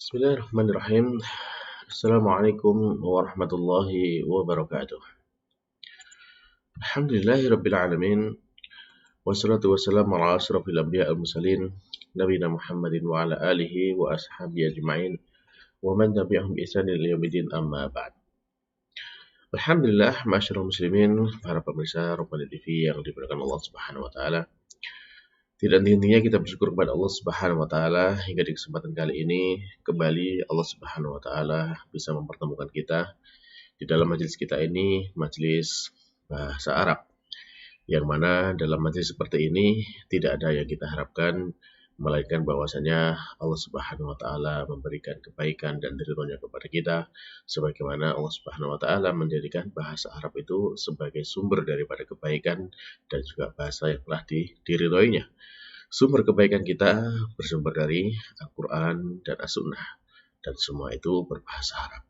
Bismillahirrahmanirrahim. Assalamualaikum warahmatullahi wabarakatuh. Alhamdulillahirabbil alamin. Wassalatu wassalamu ala asyrafil anbiya wal mursalin nabiyina Muhammadin wa ala alihi wa ashabihi ajma'in wa man tabi'ahum bi ihsanin ila yaumil amma ba'd. Alhamdulillah, masyarul muslimin, para pemirsa Robbani TV yang dimuliakan Allah Subhanahu wa taala. Tidak henti-hentinya kita bersyukur kepada Allah Subhanahu wa taala hingga di kesempatan kali ini kembali Allah Subhanahu wa taala bisa mempertemukan kita di dalam majelis kita ini, majelis bahasa Arab. Yang mana dalam majelis seperti ini tidak ada yang kita harapkan melainkan bahwasanya Allah Subhanahu wa taala memberikan kebaikan dan ridhonya kepada kita, sebagaimana Allah Subhanahu wa taala menjadikan bahasa Arab itu sebagai sumber daripada kebaikan dan juga bahasa yang telah diridhoinya. Sumber kebaikan kita bersumber dari Al-Quran dan As-Sunnah, dan semua itu berbahasa Arab.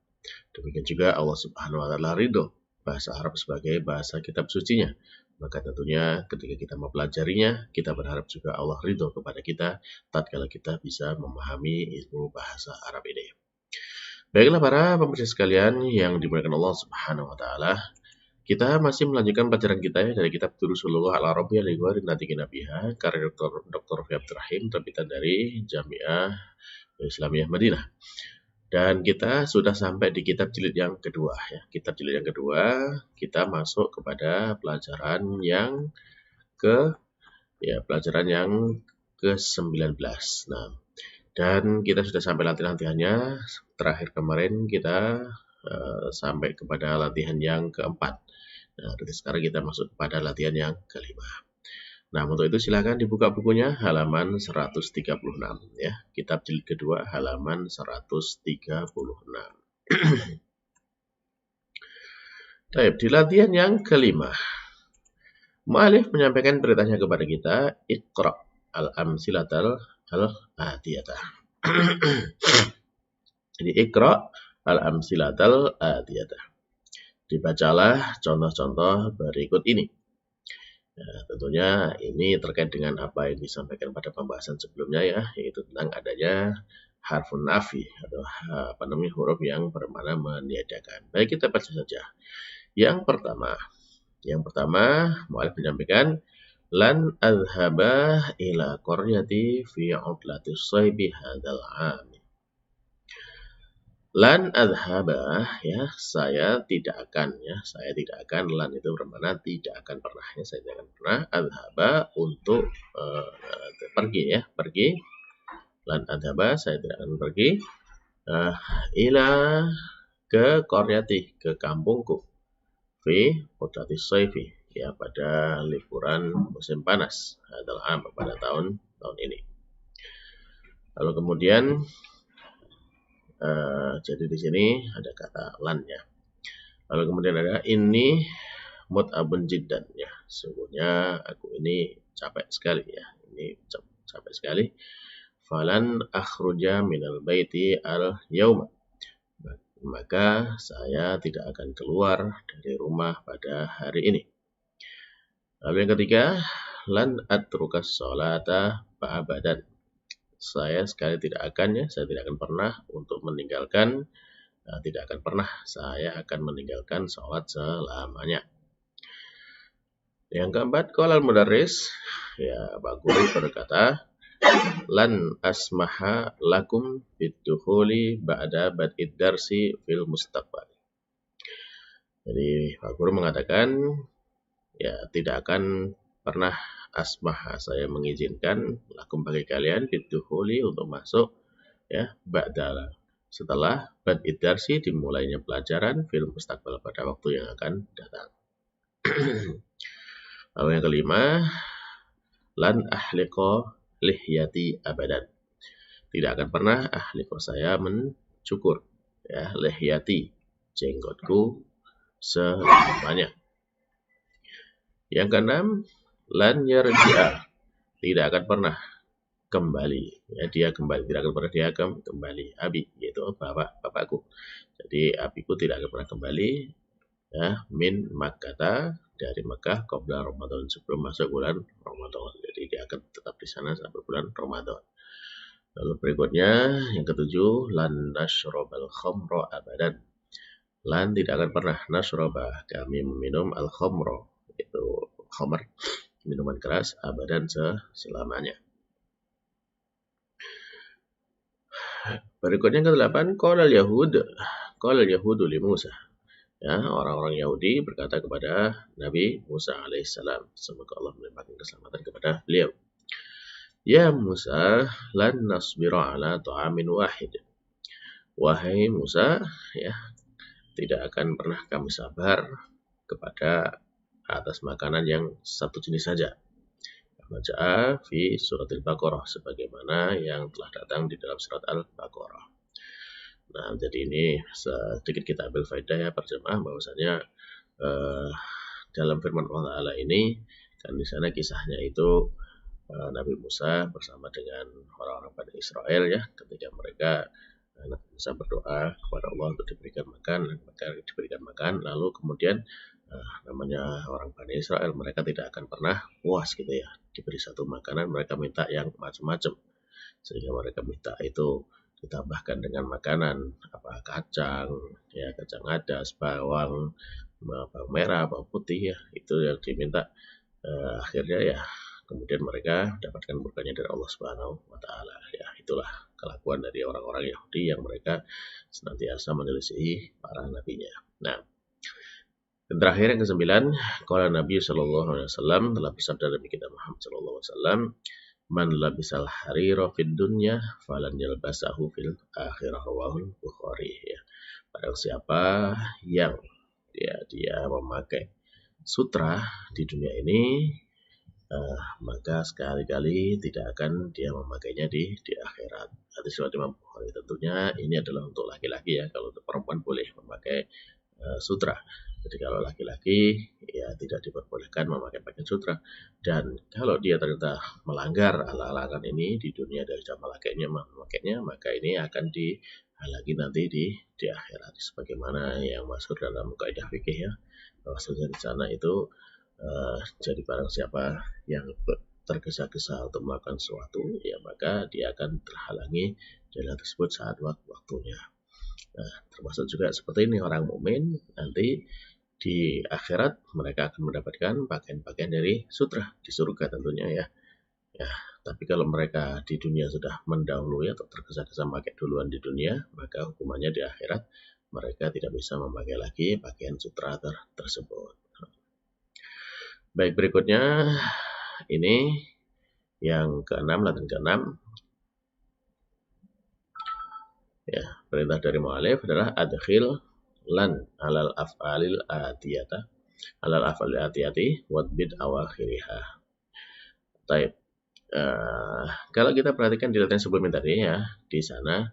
Demikian juga Allah Subhanahu wa taala ridho bahasa Arab sebagai bahasa kitab sucinya. Maka tentunya ketika kita mempelajarinya, kita berharap juga Allah ridho kepada kita tatkala kita bisa memahami ilmu bahasa Arab ini. Baiklah para pemirsa sekalian yang dimuliakan Allah Subhanahu wa taala, kita masih melanjutkan pelajaran kita ya dari kitab Durusul Lughah Al-Arabiyyah li Ghairi Natiqin Biha karya Dr. Fi Abdurrahim terbitan dari Jami'ah Islamiyah Madinah. Dan kita sudah sampai di kitab jilid yang kedua ya. Kitab jilid yang kedua kita masuk kepada pelajaran yang ke-19. Nah, dan kita sudah sampai latihan-latihannya. Terakhir kemarin kita sampai kepada latihan yang keempat. Nah, sekarang kita masuk kepada latihan yang kelima. Nah, untuk itu silakan dibuka bukunya halaman 136 ya. Kitab jilid kedua halaman 136. Baik, di latihan yang kelima, mu'allif menyampaikan perintahnya kepada kita, Iqra al-amsilatal al-atiyatah. Jadi Iqra al-amsilatal atiyatah. Dibacalah contoh-contoh berikut ini. Nah, tentunya ini terkait dengan apa yang disampaikan pada pembahasan sebelumnya ya, yaitu tentang adanya harfun nafi atau huruf yang bermakna meniadakan. Baik, kita baca saja. Yang pertama, mu'allif menyampaikan lan adhaba ila qaryati fi udlatis saybi hadzal 'am. Lan adhaba ya, saya tidak akan lan itu bermakna tidak akan pernah ya, saya tidak akan pernah. Adhaba untuk pergi. Lan adhaba, saya tidak akan pergi ila ke qaryati, ke kampungku, fi udatis sayfi ya, pada liburan musim panas adalah pada tahun ini. Lalu kemudian jadi di sini ada kata lan ya. Lalu kemudian ada ini mut'abun jiddan ya. Sungguhnya aku ini capek sekali ya. Ini capek sekali. Falan akhruja minal baiti al yauma. Maka saya tidak akan keluar dari rumah pada hari ini. Lalu yang ketiga, lan atrukas sholata ba'abadan. Saya sekali tidak akan saya tidak akan pernah untuk meninggalkan, saya akan meninggalkan sholat selamanya. Yang keempat, qala al-mudarris, ya Pak Guru berkata, lan asmaha lakum bidukhuli ba'da bad'id darsi fil mustaqbal. Jadi Pak Guru mengatakan, ya tidak akan pernah asmaha, saya mengizinkan lakum bagi kalian bidukhuli untuk masuk ya ba'da, setelah bad'id darsi, dimulainya pelajaran fil mustaqbal, pada waktu yang akan datang. Lalu yang kelima, lan ahliqa lihyati abadan. Tidak akan pernah ahliqa, saya mencukur ya lihyati, jenggotku selamanya. Yang keenam, lan yarji'a, tidak akan pernah kembali ya, dia kembali, tidak akan pernah dia kembali. Abi, yaitu bapakku. Jadi abiku tidak akan pernah kembali ya, min Makkah, dari Mekah, qabla Ramadan, sebelum masuk bulan Ramadan. Jadi dia akan tetap di sana sampai bulan Ramadan. Lalu berikutnya yang ketujuh, lan nashrabal khamra abadan. Lan tidak akan pernah nashraba, kami meminum al khamra, itu khamr, minuman keras, abadan selamanya. Berikutnya yang ke-8, qala al-yahudu li Musa. Ya, orang-orang Yahudi berkata kepada Nabi Musa alaihissalam, semoga Allah melimpahkan keselamatan kepada beliau. Ya Musa, lan nasbira ala ta'amin wahid. Wahai Musa, ya, tidak akan pernah kami sabar kepada atas makanan yang satu jenis saja. Baca fi surat Al-Baqarah, sebagaimana yang telah datang di dalam surat Al-Baqarah. Nah, jadi ini sedikit kita ambil faedah ya perjemaah, bahwasanya dalam firman Allah Ta'ala ini kan di sana kisahnya itu Nabi Musa bersama dengan orang-orang Bani Israel ya, ketika mereka Nabi Musa berdoa kepada Allah untuk diberikan makan, maka diberikan makan, lalu kemudian namanya orang Bani Israel, mereka tidak akan pernah puas gitu ya, diberi satu makanan mereka minta yang macam-macam, sehingga mereka minta itu ditambahkan dengan makanan apa kacang ya, kacang adas, bawang merah, bawang putih ya, itu yang diminta. Akhirnya ya kemudian mereka dapatkan murkanya dari Allah Subhanahu wa taala ya. Itulah kelakuan dari orang-orang Yahudi yang mereka senantiasa menyelisihi para nabinya. Nah, dan terakhir yang ke-9, qala Nabi sallallahu alaihi wasallam, telah bersabda Nabi kita Muhammad sallallahu alaihi wasallam, man labisal harira fid dunya falan yalbasahu fil akhirah, rawahul Bukhari ya. Barang siapa yang dia memakai sutra di dunia ini, maka sekali-kali tidak akan dia memakainya di akhirat. Hadis riwayat Imam Bukhari. Tentunya ini adalah untuk laki-laki ya, kalau untuk perempuan boleh memakai sutra. Jadi kalau laki-laki ya tidak diperbolehkan memakai pakaian sutra. Dan kalau dia ternyata melanggar larangan ini di dunia dari cara memakainya, maka ini akan dihalangi nanti di akhirat. Sebagaimana yang masuk dalam kaidah fikih ya, bahwasanya di sana itu jadi barang siapa yang tergesa-gesa untuk melakukan sesuatu, ya maka dia akan terhalangi jalan tersebut saat waktunya. Nah, termasuk juga seperti ini orang mukmin nanti di akhirat mereka akan mendapatkan pakaian-pakaian dari sutra di surga tentunya ya. Ya, tapi kalau mereka di dunia sudah mendahului atau tergesa-gesa memakai duluan di dunia, maka hukumannya di akhirat mereka tidak bisa memakai lagi pakaian sutra tersebut. Baik, berikutnya ini yang ke-6, latihan ke-6. Ya, perintah dari mu'alif adalah adkhil lan alal af'alil atiyata alal af'alil atiyati wadbid awakhiriha. Baik. Kalau kita perhatikan di latihan sebelumnya tadi ya, di sana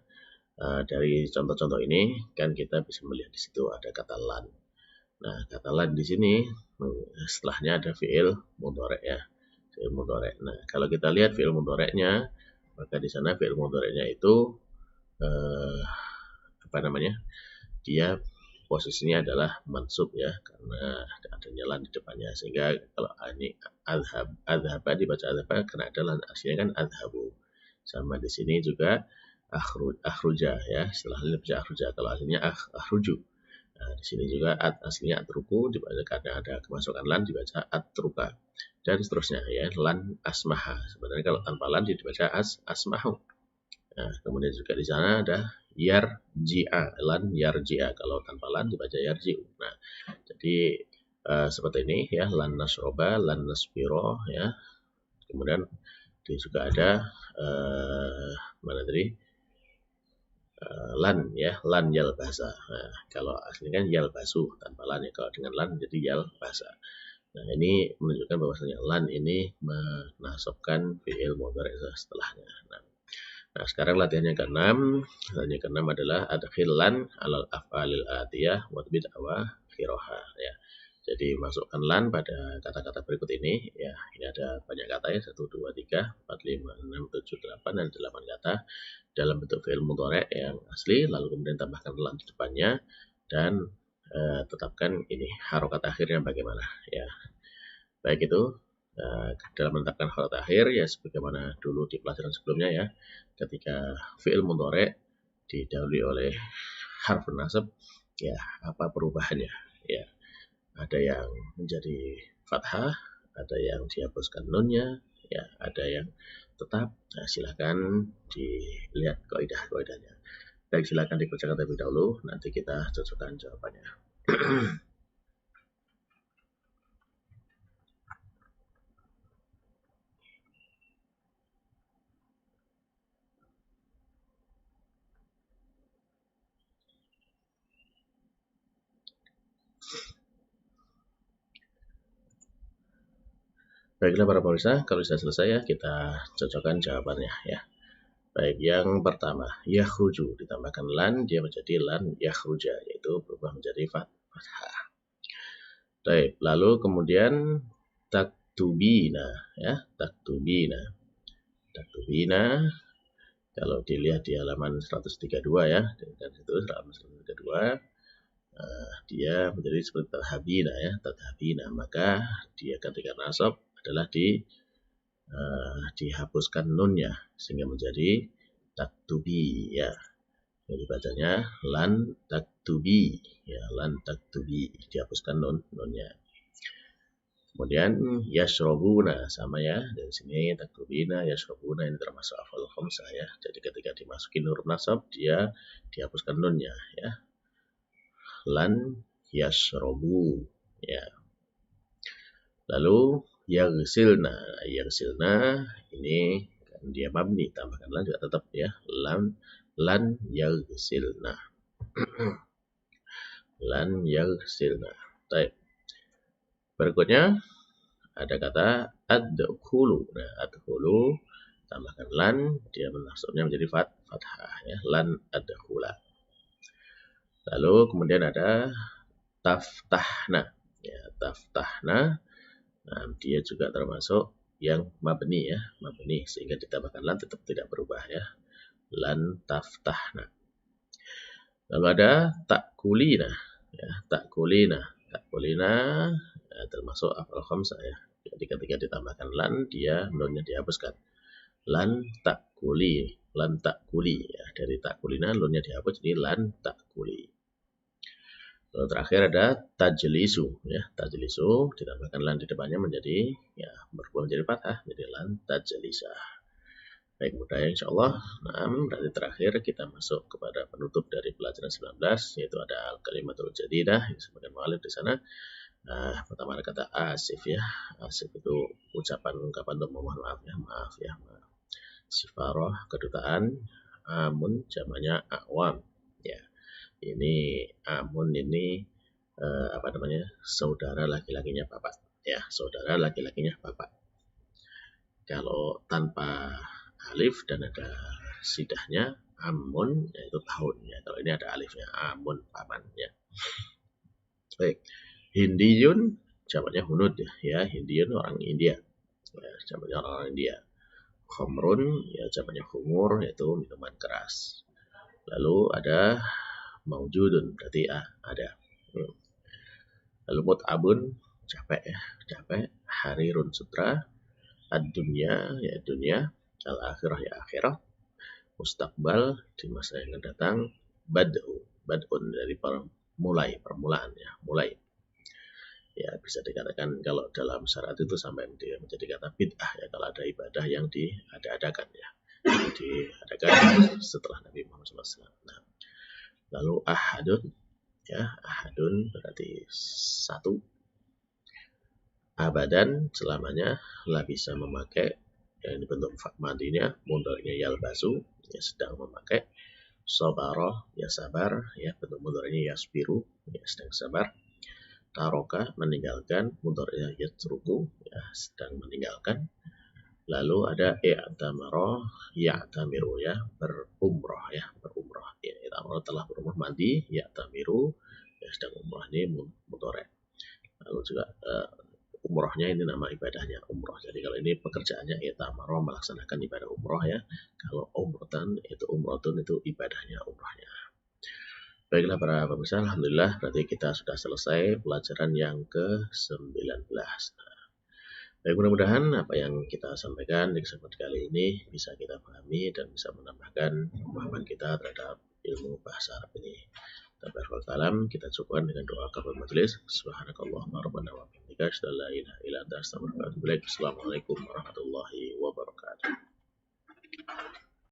dari contoh-contoh ini kan kita bisa melihat di situ ada kata lan. Nah, kata lan di sini setelahnya ada fi'il mudhari' ya. Fi'il mudhari'. Nah, kalau kita lihat fi'il mudhari'nya, maka di sana fi'il mudhari'nya itu dia posisinya adalah mansub ya, karena adanya lan di depannya, sehingga kalau ini adhaba dibaca adhaba karena ada lan, aslinya kan adhabu. Sama di sini juga akhruja ya, setelahnya dibaca akhruja, kalau aslinya akhruju. Nah, di sini juga aslinya atruku, dibaca karena ada kemasukan lan dibaca atruka, dan seterusnya ya, lan asmaha. Sebenarnya kalau tanpa lan dibaca asmahu. Nah, kemudian juga di sana ada yarji'a, lan yarji'a, kalau tanpa lan dibaca yarji'u. Nah, jadi seperti ini ya, lan nasroba, lan nasbiro ya. Kemudian juga ada mana tadi? Lan ya, lan yalbasa. Nah, kalau aslinya kan yalbasu tanpa lan ya, kalau dengan lan jadi yalbasa. Nah, ini menunjukkan bahwasanya lan ini menasabkan fi'il mudhari' setelahnya. Nah, sekarang latihannya ke-6. Latihannya ke-6 adalah adkhil lan alal af'alil atiyah wadbid awakhiraha ya. Jadi masukkan lan pada kata-kata berikut ini ya. Ini ada banyak kata ya, 1 2 3 4 5 6 7 8 dan 8 kata dalam bentuk fi'il mudhari' yang asli, lalu kemudian tambahkan lan di depannya dan tetapkan ini harokat akhirnya bagaimana ya. Baik, itu dalam menetapkan hal akhir ya sebagaimana dulu di pelajaran sebelumnya ya, ketika fi'il mudhari' didahului oleh harf nasab ya apa perubahannya ya, ada yang menjadi fathah, ada yang dihapuskan nunnya ya, ada yang tetap. Nah, silakan dilihat kaidah-kaidahnya. Baik, silakan dikerjakan terlebih dahulu, nanti kita cocokkan jawabannya. Baiklah para pemirsa, kalau sudah selesai ya kita cocokkan jawabannya ya. Baik, yang pertama, yakhruju ditambahkan lan, dia menjadi lan yakhruja, yaitu berubah menjadi fathah. Baik, lalu kemudian taktubina ya, taktubina. Taktubina kalau dilihat di halaman 132 ya, dan itu halaman 132 dia menjadi seperti tadhabina ya, tadhabina, maka dia ketika nasab adalah dihapuskan nunnya sehingga menjadi taktubi ya. Jadi bacanya lan taktubi ya, lan taktubi, dihapuskan nunnya. Kemudian yashrobuna sama ya, dari sini taktubina yashrobuna ini termasuk afal khamsah ya. Jadi ketika dimasukin huruf nasab dia dihapuskan nunnya ya. Lan yashrobu ya. Lalu yaghsilna ini kan dia mabni, tambahkan lan juga tetap ya, lan yaghsilna. Lan yaghsilna. Baik. Berikutnya ada kata adkhulu. Nah, adkhulu tambahkan lan, dia maksudnya menjadi fathah ya, lan adkhula. Lalu kemudian ada taftahna ya, taftahna. Nah, dia juga termasuk yang mabni ya, mabni, sehingga ditambahkan lan tetap tidak berubah ya, lan taftahna. Lalu ada takulina ya, takulina ya, termasuk afal khamsah ya. Jadi ketika ditambahkan lan dia nunnya dihapuskan, lan takuli ya, dari takulina nunnya dihapus jadi lan takuli. Lalu terakhir ada tajlisu ya, tajlisu ditambahkan lan di depannya menjadi ya berubah menjadi fathah, jadi lan tajlisah. Baik, mudah ya insyaallah. Nah, berarti terakhir kita masuk kepada penutup dari pelajaran 19, yaitu ada kalimatul jadidah yang sebagian mu'alif di sana. Nah, pertama ada kata asif ya. Asif itu ungkapan untuk memohon maaf ya, maaf. Sifaroh kedutaan, amun jamaknya awam ya. Ini amun ini saudara laki-lakinya bapak ya, saudara laki-lakinya bapak. Kalau tanpa alif dan ada sidahnya amun yaitu tahun ya. Kalau ini ada alifnya amun paman ya. Baik, hindiyun jamaknya hunud ya, hindiyun orang India ya, jamaknya orang India. Khomrun ya jamaknya khumur, yaitu minuman keras. Lalu ada maujudun berarti ada. Lalu mut'abun capek ya, capek. Harirun sutra. Ad-dunya ya dunia, al-akhirah ya akhirah. Mustaqbal di masa yang akan datang. Bad'un dari permulaan ya, mulai. Ya bisa dikatakan kalau dalam syarat itu sampai menjadi kata bid'ah ya, kalau ada ibadah yang diadakan ya, diadakan setelah Nabi Muhammad SAW. Nah, lalu ahadun ya, ahadun berarti satu. Abadan selamanya, lah bisa memakai yang dibentuk madinya, mudhari'nya yalbasu ya sedang memakai. Sabaroh ya sabar ya, bentuk mudhari'nya yasbiru ya sedang sabar. Taroka meninggalkan, mudhari'nya yatruku ya sedang meninggalkan. Lalu ada i'tamara ya'tamiru ya, berumrah ya, berumrah ya, i'tamara telah berumrah, mandi ya'tamiru ya sedang umrah, ini mudhari'. Lalu juga umrohnya ini nama ibadahnya umroh. Jadi kalau ini pekerjaannya i'tamara melaksanakan ibadah umroh ya. Kalau umrotan itu umrotun itu ibadahnya umrohnya. Baiklah para pemirsa, alhamdulillah berarti kita sudah selesai pelajaran yang ke-19. Nah, Baik, mudah-mudahan apa yang kita sampaikan di kesempatan kali ini bisa kita pahami dan bisa menambahkan pemahaman kita terhadap ilmu bahasa Arab ini. Tabarakallah, kita cukupkan dengan doa kafaratul majelis. Subhanakallahumma rabbana wa bihamdika asyhadu an la ilaha illa anta astaghfiruka wa atubu ilaik. Assalamualaikum warahmatullahi wabarakatuh.